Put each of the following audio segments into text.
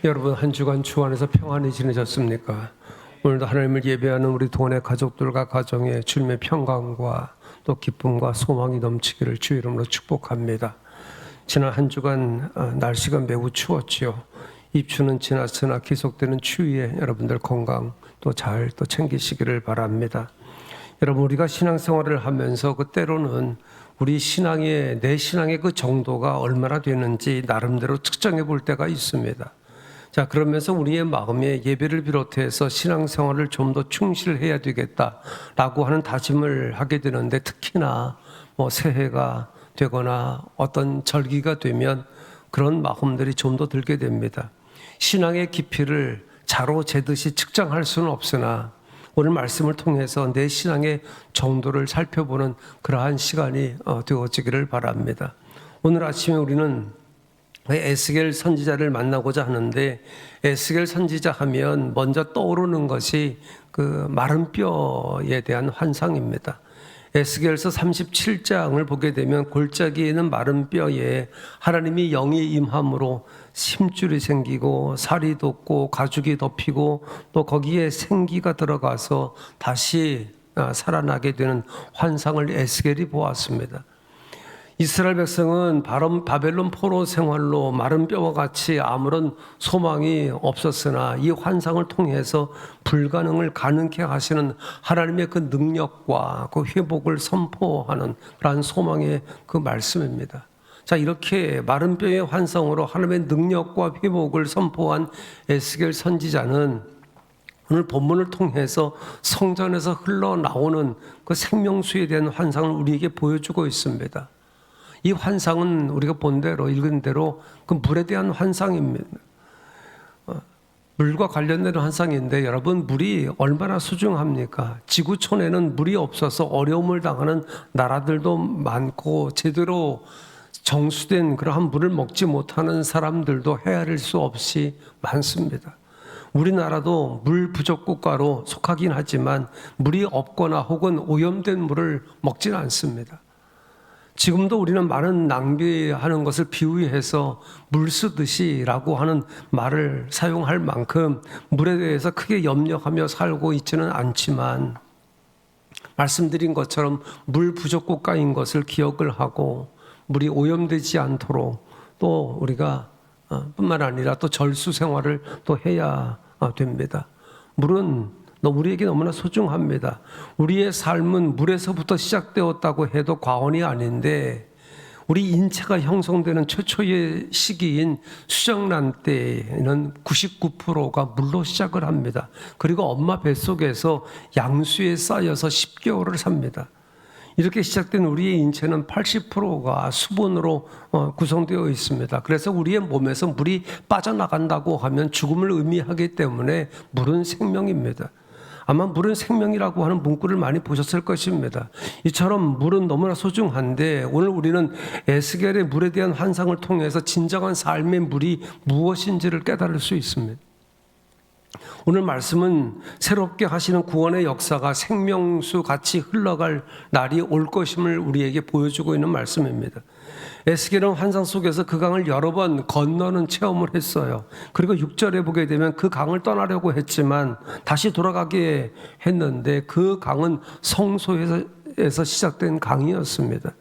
여러분 한 주간 주 안에서 평안히 지내셨습니까? 오늘도 하나님을 예배하는 우리 동안의 가족들과 가정의 주님의 평강과 또 기쁨과 소망이 넘치기를 주 이름으로 축복합니다. 지난 한 주간 날씨가 매우 추웠지요. 입추는 지났으나 계속되는 추위에 여러분들 건강 또 잘 챙기시기를 바랍니다. 여러분 우리가 신앙생활을 하면서 그 때로는 우리 내 신앙의 그 정도가 얼마나 되는지 나름대로 측정해 볼 때가 있습니다. 자, 그러면서 우리의 마음에 예배를 비롯해서 신앙생활을 좀 더 충실해야 되겠다라고 하는 다짐을 하게 되는데, 특히나 새해가 되거나 어떤 절기가 되면 그런 마음들이 좀 더 들게 됩니다. 신앙의 깊이를 자로 재듯이 측정할 수는 없으나 오늘 말씀을 통해서 내 신앙의 정도를 살펴보는 그러한 시간이 되어지기를 바랍니다. 오늘 아침에 우리는 에스겔 선지자를 만나고자 하는데, 에스겔 선지자 하면 먼저 떠오르는 것이 그 마른 뼈에 대한 환상입니다. 에스겔서 37장을 보게 되면 골짜기에 있는 마른 뼈에 하나님이 영이 임함으로 힘줄이 생기고 살이 돋고 가죽이 덮이고 또 거기에 생기가 들어가서 다시 살아나게 되는 환상을 에스겔이 보았습니다. 이스라엘 백성은 바벨론 포로 생활로 마른 뼈와 같이 아무런 소망이 없었으나 이 환상을 통해서 불가능을 가능케 하시는 하나님의 그 능력과 그 회복을 선포하는 그러한 소망의 그 말씀입니다. 자, 이렇게 마른 뼈의 환상으로 하나님의 능력과 회복을 선포한 에스겔 선지자는 오늘 본문을 통해서 성전에서 흘러나오는 그 생명수에 대한 환상을 우리에게 보여주고 있습니다. 이 환상은 우리가 본 대로 읽은 대로 그 물에 대한 환상입니다. 물과 관련된 환상인데, 여러분 물이 얼마나 소중합니까? 지구촌에는 물이 없어서 어려움을 당하는 나라들도 많고 제대로 정수된 그러한 물을 먹지 못하는 사람들도 헤아릴 수 없이 많습니다. 우리나라도 물 부족 국가로 속하긴 하지만 물이 없거나 혹은 오염된 물을 먹지는 않습니다. 지금도 우리는 많은 낭비하는 것을 비유해서 물 쓰듯이라고 하는 말을 사용할 만큼 물에 대해서 크게 염려하며 살고 있지는 않지만, 말씀드린 것처럼 물 부족 국가인 것을 기억을 하고 물이 오염되지 않도록 또 우리가 뿐만 아니라 또 절수 생활을 또 해야 됩니다. 물은 우리에게 너무나 소중합니다. 우리의 삶은 물에서부터 시작되었다고 해도 과언이 아닌데, 우리 인체가 형성되는 최초의 시기인 수정란 때에는 99%가 물로 시작을 합니다. 그리고 엄마 뱃속에서 양수에 쌓여서 10개월을 삽니다. 이렇게 시작된 우리의 인체는 80%가 수분으로 구성되어 있습니다. 그래서 우리의 몸에서 물이 빠져나간다고 하면 죽음을 의미하기 때문에 물은 생명입니다. 아마 물은 생명이라고 하는 문구를 많이 보셨을 것입니다. 이처럼 물은 너무나 소중한데, 오늘 우리는 에스겔의 물에 대한 환상을 통해서 진정한 삶의 물이 무엇인지를 깨달을 수 있습니다. 오늘 말씀은 새롭게 하시는 구원의 역사가 생명수 같이 흘러갈 날이 올 것임을 우리에게 보여주고 있는 말씀입니다. 에스겔은 환상 속에서 그 강을 여러 번 건너는 체험을 했어요. 그리고 6절에 보게 되면 그 강을 떠나려고 했지만 다시 돌아가게 했는데, 그 강은 성소에서 시작된 강이었습니다.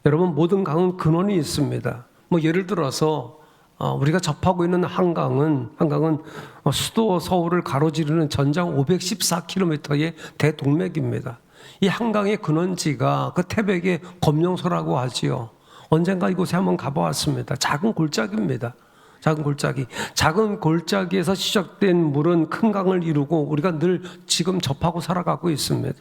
여러분, 모든 강은 근원이 있습니다. 예를 들어서 우리가 접하고 있는 한강은 수도 서울을 가로지르는 전장 514km의 대동맥입니다. 이 한강의 근원지가 그 태백의 검룡소라고 하지요. 언젠가 이곳에 한번 가보았습니다. 작은 골짜기입니다. 작은 골짜기에서 시작된 물은 큰 강을 이루고 우리가 늘 지금 접하고 살아가고 있습니다.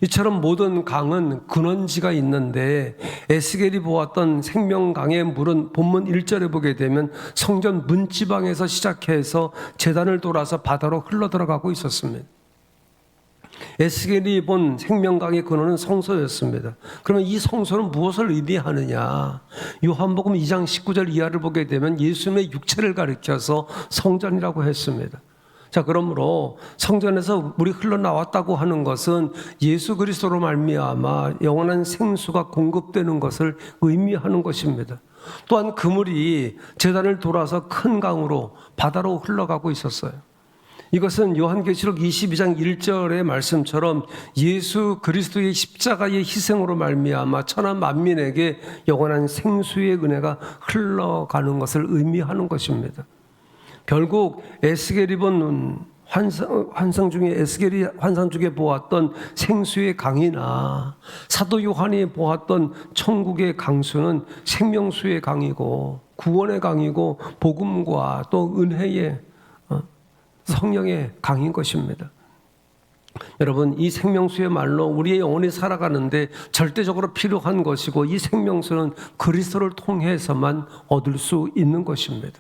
이처럼 모든 강은 근원지가 있는데, 에스겔이 보았던 생명강의 물은 본문 1절에 보게 되면 성전 문지방에서 시작해서 제단을 돌아서 바다로 흘러들어가고 있었습니다. 에스겔이 본 생명강의 근원은 성소였습니다. 그러면 이 성소는 무엇을 의미하느냐? 요한복음 2장 19절 이하를 보게 되면 예수님의 육체를 가리켜서 성전이라고 했습니다. 자, 그러므로 성전에서 물이 흘러나왔다고 하는 것은 예수 그리스도로 말미암아 영원한 생수가 공급되는 것을 의미하는 것입니다. 또한 그물이 제단을 돌아서 큰 강으로 바다로 흘러가고 있었어요. 이것은 요한계시록 22장 1절의 말씀처럼 예수 그리스도의 십자가의 희생으로 말미암아 천하 만민에게 영원한 생수의 은혜가 흘러가는 것을 의미하는 것입니다. 결국 에스겔이 본 환상 중에 에스겔이 환상 중에 보았던 생수의 강이나 사도 요한이 보았던 천국의 강수는 생명수의 강이고 구원의 강이고 복음과 또 은혜의 성령의 강인 것입니다. 여러분, 이 생명수의 말로 우리의 영혼이 살아가는데 절대적으로 필요한 것이고 이 생명수는 그리스도를 통해서만 얻을 수 있는 것입니다.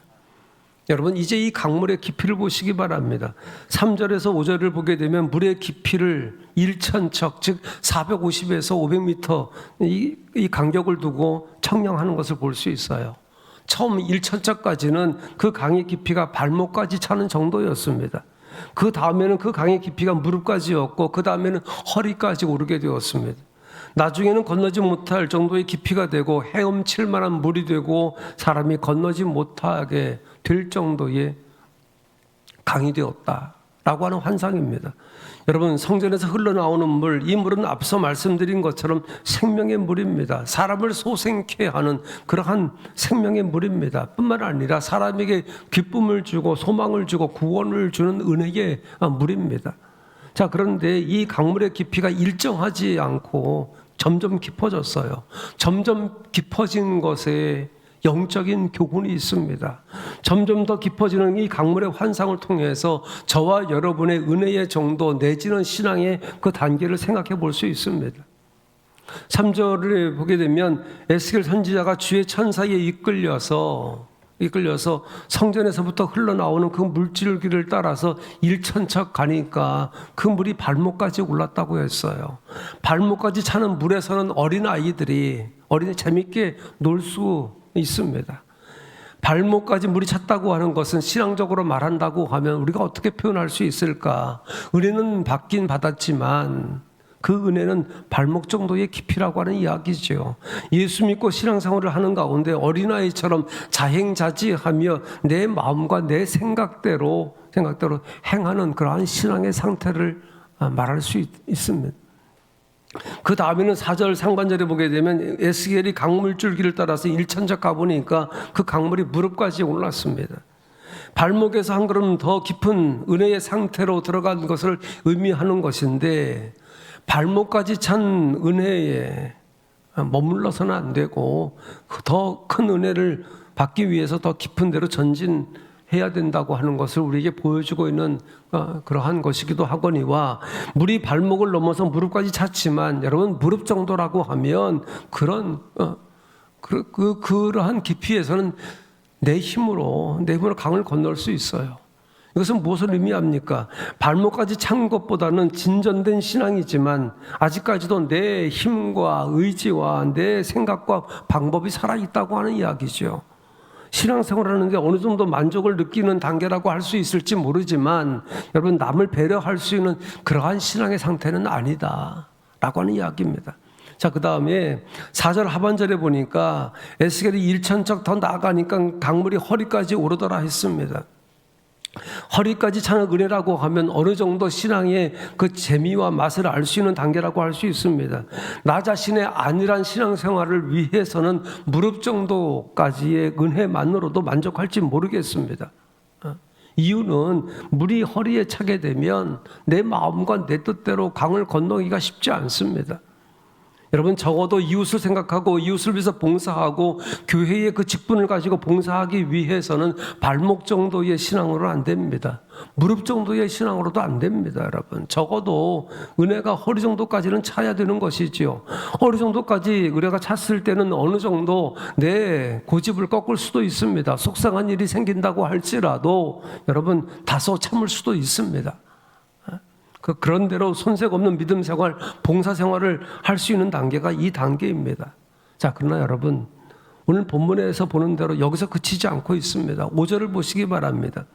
여러분, 이제 이 강물의 깊이를 보시기 바랍니다. 3절에서 5절을 보게 되면 물의 깊이를 1,000척, 즉 450에서 500m 이 간격을 두고 청량하는 것을 볼 수 있어요. 처음 1,000척까지는 그 강의 깊이가 발목까지 차는 정도였습니다. 그 다음에는 그 강의 깊이가 무릎까지였고 그 다음에는 허리까지 오르게 되었습니다. 나중에는 건너지 못할 정도의 깊이가 되고 헤엄칠 만한 물이 되고 사람이 건너지 못하게 될 정도의 강이 되었다라고 하는 환상입니다. 여러분, 성전에서 흘러나오는 물, 이 물은 앞서 말씀드린 것처럼 생명의 물입니다. 사람을 소생케 하는 그러한 생명의 물입니다. 뿐만 아니라 사람에게 기쁨을 주고 소망을 주고 구원을 주는 은혜의 물입니다. 자, 그런데 이 강물의 깊이가 일정하지 않고 점점 깊어졌어요. 점점 깊어진 것에 영적인 교훈이 있습니다. 점점 더 깊어지는 이 강물의 환상을 통해서 저와 여러분의 은혜의 정도 내지는 신앙의 그 단계를 생각해 볼 수 있습니다. 3절을 보게 되면 에스겔 선지자가 주의 천사에 이끌려서 성전에서부터 흘러나오는 그 물줄기를 따라서 1,000척 가니까 그 물이 발목까지 올랐다고 했어요. 발목까지 차는 물에서는 어린이 재밌게 놀 수 있습니다. 발목까지 물이 찼다고 하는 것은 신앙적으로 말한다고 하면 우리가 어떻게 표현할 수 있을까? 은혜는 받긴 받았지만 그 은혜는 발목 정도의 깊이라고 하는 이야기죠. 예수 믿고 신앙생활을 하는 가운데 어린아이처럼 자행자지하며 내 마음과 내 생각대로 행하는 그러한 신앙의 상태를 말할 수 있습니다. 그 다음에는 4절 상반절에 보게 되면 에스겔이 강물줄기를 따라서 1,000척 가보니까 그 강물이 무릎까지 올랐습니다. 발목에서 한 걸음 더 깊은 은혜의 상태로 들어간 것을 의미하는 것인데 발목까지 찬 은혜에 머물러서는 안 되고 더 큰 은혜를 받기 위해서 더 깊은 데로 전진해야 된다고 하는 것을 우리에게 보여주고 있는 그러한 것이기도 하거니와 물이 발목을 넘어서 무릎까지 찼지만 여러분 무릎 정도라고 하면 그러한 깊이에서는 내 힘으로 강을 건널 수 있어요. 이것은 무엇을 의미합니까? 발목까지 찬 것보다는 진전된 신앙이지만 아직까지도 내 힘과 의지와 내 생각과 방법이 살아있다고 하는 이야기죠. 신앙생활을 하는데 어느 정도 만족을 느끼는 단계라고 할 수 있을지 모르지만 여러분 남을 배려할 수 있는 그러한 신앙의 상태는 아니다 라고 하는 이야기입니다. 자, 그 다음에 4절 하반절에 보니까 에스겔이 1,000척 더 나아가니까 강물이 허리까지 오르더라 했습니다. 허리까지 차는 은혜라고 하면 어느 정도 신앙의 그 재미와 맛을 알 수 있는 단계라고 할 수 있습니다. 나 자신의 안일한 신앙생활을 위해서는 무릎 정도까지의 은혜만으로도 만족할지 모르겠습니다. 이유는 물이 허리에 차게 되면 내 마음과 내 뜻대로 강을 건너기가 쉽지 않습니다. 여러분, 적어도 이웃을 생각하고 이웃을 위해서 봉사하고 교회의 그 직분을 가지고 봉사하기 위해서는 발목 정도의 신앙으로는 안 됩니다. 무릎 정도의 신앙으로도 안 됩니다. 여러분, 적어도 은혜가 허리 정도까지는 차야 되는 것이지요. 허리 정도까지 은혜가 찼을 때는 어느 정도 내 고집을 꺾을 수도 있습니다. 속상한 일이 생긴다고 할지라도 여러분 다소 참을 수도 있습니다. 그런 대로 손색 없는 믿음 생활, 봉사 생활을 할 수 있는 단계가 이 단계입니다. 자, 그러나 여러분, 오늘 본문에서 보는 대로 여기서 그치지 않고 있습니다. 5절을 보시기 바랍니다.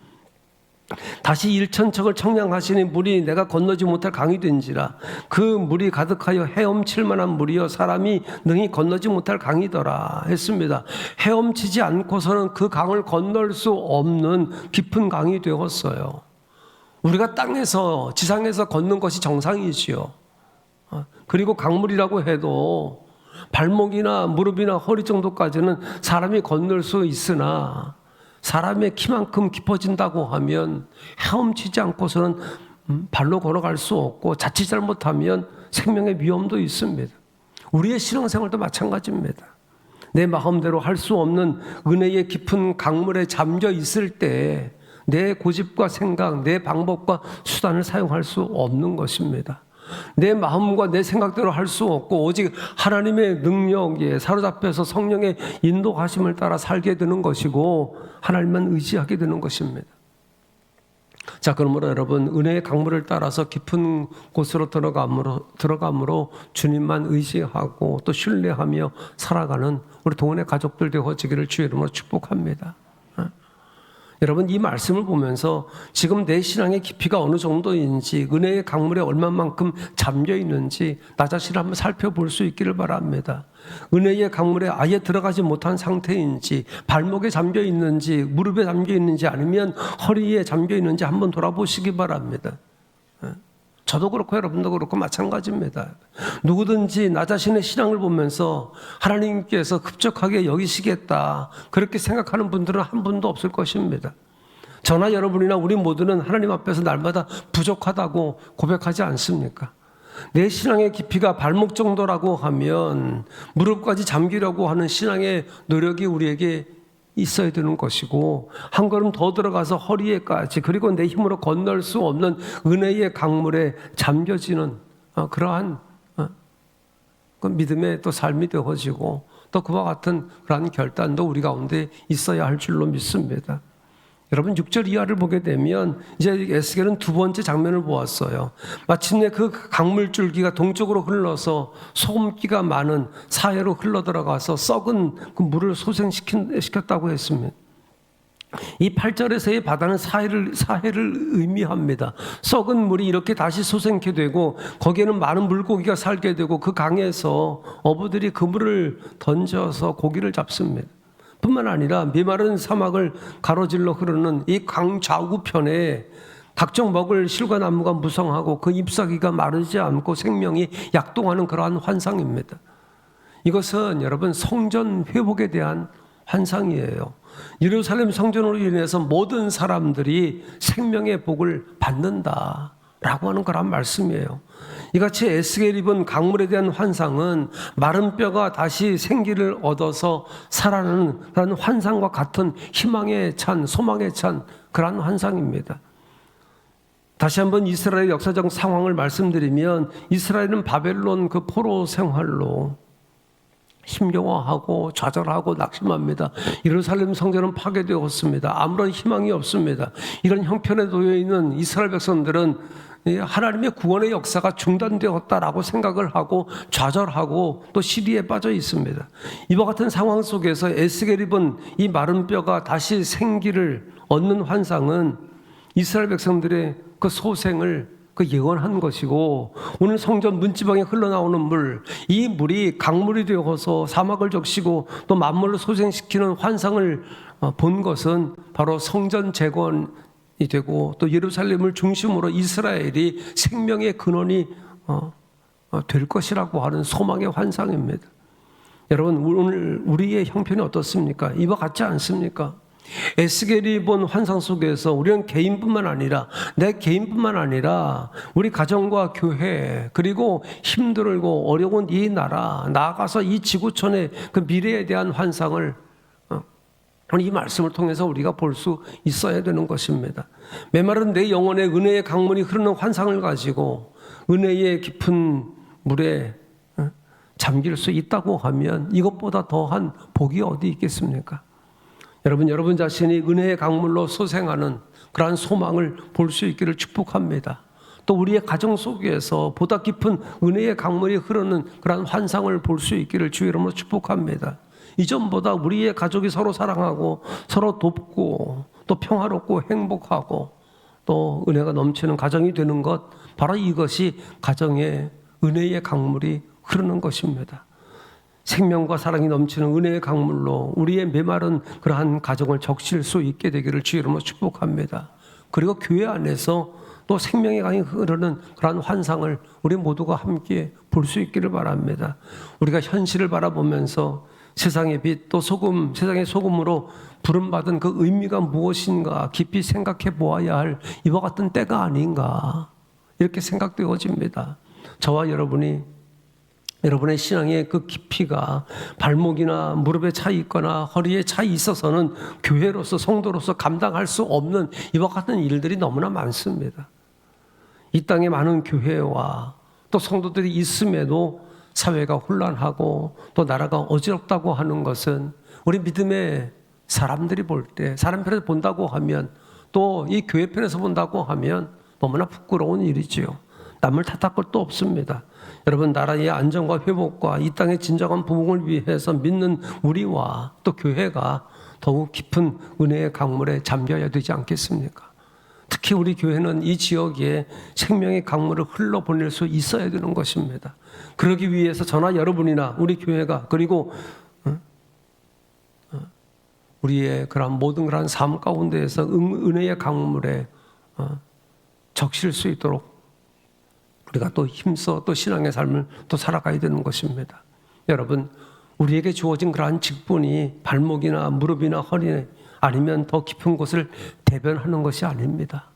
다시 일천척을 청량하시니 물이 내가 건너지 못할 강이 된지라. 그 물이 가득하여 헤엄칠 만한 물이여 사람이 능히 건너지 못할 강이더라 했습니다. 헤엄치지 않고서는 그 강을 건널 수 없는 깊은 강이 되었어요. 우리가 땅에서 지상에서 걷는 것이 정상이지요. 그리고 강물이라고 해도 발목이나 무릎이나 허리 정도까지는 사람이 건널 수 있으나 사람의 키만큼 깊어진다고 하면 헤엄치지 않고서는 발로 걸어갈 수 없고 자칫 잘못하면 생명의 위험도 있습니다. 우리의 신앙생활도 마찬가지입니다. 내 마음대로 할 수 없는 은혜의 깊은 강물에 잠겨 있을 때 내 고집과 생각, 내 방법과 수단을 사용할 수 없는 것입니다. 내 마음과 내 생각대로 할 수 없고 오직 하나님의 능력에 사로잡혀서 성령의 인도하심을 따라 살게 되는 것이고 하나님만 의지하게 되는 것입니다. 자, 그러므로 여러분 은혜의 강물을 따라서 깊은 곳으로 들어감으로 주님만 의지하고 또 신뢰하며 살아가는 우리 동원의 가족들 되어지기를 주의 이름으로 축복합니다. 여러분 이 말씀을 보면서 지금 내 신앙의 깊이가 어느 정도인지 은혜의 강물에 얼마만큼 잠겨 있는지 나 자신을 한번 살펴볼 수 있기를 바랍니다. 은혜의 강물에 아예 들어가지 못한 상태인지 발목에 잠겨 있는지 무릎에 잠겨 있는지 아니면 허리에 잠겨 있는지 한번 돌아보시기 바랍니다. 저도 그렇고 여러분도 그렇고 마찬가지입니다. 누구든지 나 자신의 신앙을 보면서 하나님께서 급적하게 여기시겠다 그렇게 생각하는 분들은 한 분도 없을 것입니다. 저나 여러분이나 우리 모두는 하나님 앞에서 날마다 부족하다고 고백하지 않습니까? 내 신앙의 깊이가 발목 정도라고 하면 무릎까지 잠기려고 하는 신앙의 노력이 우리에게 있어야 되는 것이고 한 걸음 더 들어가서 허리에까지 그리고 내 힘으로 건널 수 없는 은혜의 강물에 잠겨지는 그러한 그 믿음의 또 삶이 되어지고 또 그와 같은 그러한 결단도 우리 가운데 있어야 할 줄로 믿습니다. 여러분 6절 이하를 보게 되면 이제 에스겔은 두 번째 장면을 보았어요. 마침내 그 강물줄기가 동쪽으로 흘러서 소금기가 많은 사해로 흘러들어가서 썩은 그 물을 소생시켰다고 했습니다. 이 8절에서의 바다는 사해를 의미합니다. 썩은 물이 이렇게 다시 솟게 되고 거기에는 많은 물고기가 살게 되고 그 강에서 어부들이 그 물을 던져서 고기를 잡습니다. 뿐만 아니라 메마른 사막을 가로질러 흐르는 이 강 좌우편에 각종 먹을 실과 나무가 무성하고 그 잎사귀가 마르지 않고 생명이 약동하는 그러한 환상입니다. 이것은 여러분 성전 회복에 대한 환상이에요. 예루살렘 성전으로 인해서 모든 사람들이 생명의 복을 받는다라고 하는 그런 말씀이에요. 이같이 에스겔이 본 강물에 대한 환상은 마른 뼈가 다시 생기를 얻어서 살아나는 그런 환상과 같은 희망에 찬 소망에 찬 그런 환상입니다. 다시 한번 이스라엘 역사적 상황을 말씀드리면 이스라엘은 바벨론 그 포로 생활로 힘겨워하고 좌절하고 낙심합니다. 예루살렘 성전은 파괴되었습니다. 아무런 희망이 없습니다. 이런 형편에 놓여 있는 이스라엘 백성들은 하나님의 구원의 역사가 중단되었다라고 생각을 하고 좌절하고 또 시리에 빠져 있습니다. 이와 같은 상황 속에서 에스겔이 본 이 마른 뼈가 다시 생기를 얻는 환상은 이스라엘 백성들의 그 소생을 그 예언한 것이고 오늘 성전 문지방에 흘러나오는 물, 이 물이 강물이 되어서 사막을 적시고 또 만물을 소생시키는 환상을 본 것은 바로 성전 재건이 되고 또 예루살렘을 중심으로 이스라엘이 생명의 근원이 될 것이라고 하는 소망의 환상입니다. 여러분 오늘 우리의 형편이 어떻습니까? 이와 같지 않습니까? 에스겔이 본 환상 속에서 우리는 개인뿐만 아니라 내 개인뿐만 아니라 우리 가정과 교회 그리고 힘들고 어려운 이 나라 나아가서 이 지구촌의 그 미래에 대한 환상을 이 말씀을 통해서 우리가 볼 수 있어야 되는 것입니다. 메마른 내 영혼에 은혜의 강물이 흐르는 환상을 가지고 은혜의 깊은 물에 잠길 수 있다고 하면 이것보다 더한 복이 어디 있겠습니까? 여러분 자신이 은혜의 강물로 소생하는 그러한 소망을 볼 수 있기를 축복합니다. 또 우리의 가정 속에서 보다 깊은 은혜의 강물이 흐르는 그러한 환상을 볼 수 있기를 주의 이름으로 축복합니다. 이전보다 우리의 가족이 서로 사랑하고 서로 돕고 또 평화롭고 행복하고 또 은혜가 넘치는 가정이 되는 것, 바로 이것이 가정의 은혜의 강물이 흐르는 것입니다. 생명과 사랑이 넘치는 은혜의 강물로 우리의 메마른 그러한 가정을 적실 수 있게 되기를 주의 이름으로 축복합니다. 그리고 교회 안에서 또 생명의 강이 흐르는 그러한 환상을 우리 모두가 함께 볼 수 있기를 바랍니다. 우리가 현실을 바라보면서 세상의 빛 또 소금, 세상의 소금으로 부름받은 그 의미가 무엇인가 깊이 생각해 보아야 할 이와 같은 때가 아닌가 이렇게 생각되어집니다. 저와 여러분이 여러분의 신앙의 그 깊이가 발목이나 무릎에 차 있거나 허리에 차 있어서는 교회로서 성도로서 감당할 수 없는 이와 같은 일들이 너무나 많습니다. 이 땅에 많은 교회와 또 성도들이 있음에도 사회가 혼란하고 또 나라가 어지럽다고 하는 것은 우리 믿음의 사람들이 볼 때, 사람 편에서 본다고 하면 또 이 교회 편에서 본다고 하면 너무나 부끄러운 일이지요. 남을 탓할 것도 없습니다. 여러분, 나라의 안정과 회복과 이 땅의 진정한 부흥을 위해서 믿는 우리와 또 교회가 더욱 깊은 은혜의 강물에 잠겨야 되지 않겠습니까? 특히 우리 교회는 이 지역에 생명의 강물을 흘러보낼 수 있어야 되는 것입니다. 그러기 위해서 저나 여러분이나 우리 교회가 그리고 우리의 그런 모든 그런 삶 가운데에서 은혜의 강물에 적실 수 있도록 우리가 또 힘써 또 신앙의 삶을 또 살아가야 되는 것입니다. 여러분, 우리에게 주어진 그러한 직분이 발목이나 무릎이나 허리 아니면 더 깊은 곳을 대변하는 것이 아닙니다.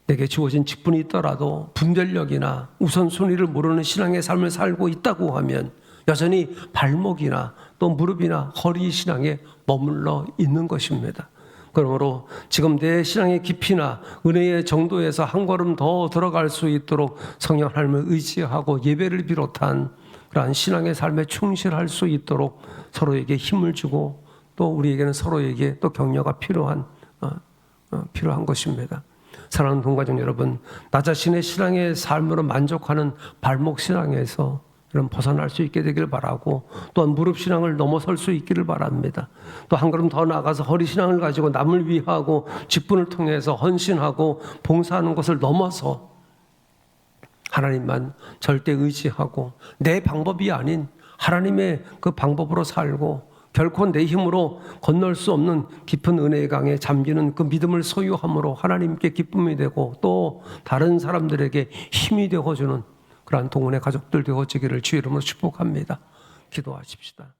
내게 주어진 직분이 있더라도 분별력이나 우선순위를 모르는 신앙의 삶을 살고 있다고 하면 여전히 발목이나 또 무릎이나 허리 신앙에 머물러 있는 것입니다. 그러므로 지금 내 신앙의 깊이나 은혜의 정도에서 한 걸음 더 들어갈 수 있도록 성령 하나님을 의지하고 예배를 비롯한 그러한 신앙의 삶에 충실할 수 있도록 서로에게 힘을 주고 또 우리에게는 서로에게 또 격려가 필요한 것입니다. 사랑하는 동가족 여러분, 나 자신의 신앙의 삶으로 만족하는 발목 신앙에서 이런 벗어날 수 있게 되기를 바라고 또한 무릎 신앙을 넘어설 수 있기를 바랍니다. 또 한 걸음 더 나아가서 허리 신앙을 가지고 남을 위하고 직분을 통해서 헌신하고 봉사하는 것을 넘어서 하나님만 절대 의지하고 내 방법이 아닌 하나님의 그 방법으로 살고 결코 내 힘으로 건널 수 없는 깊은 은혜의 강에 잠기는 그 믿음을 소유함으로 하나님께 기쁨이 되고 또 다른 사람들에게 힘이 되어주는 그러한 동원의 가족들 되어지기를 주의 이름으로 축복합니다. 기도하십시다.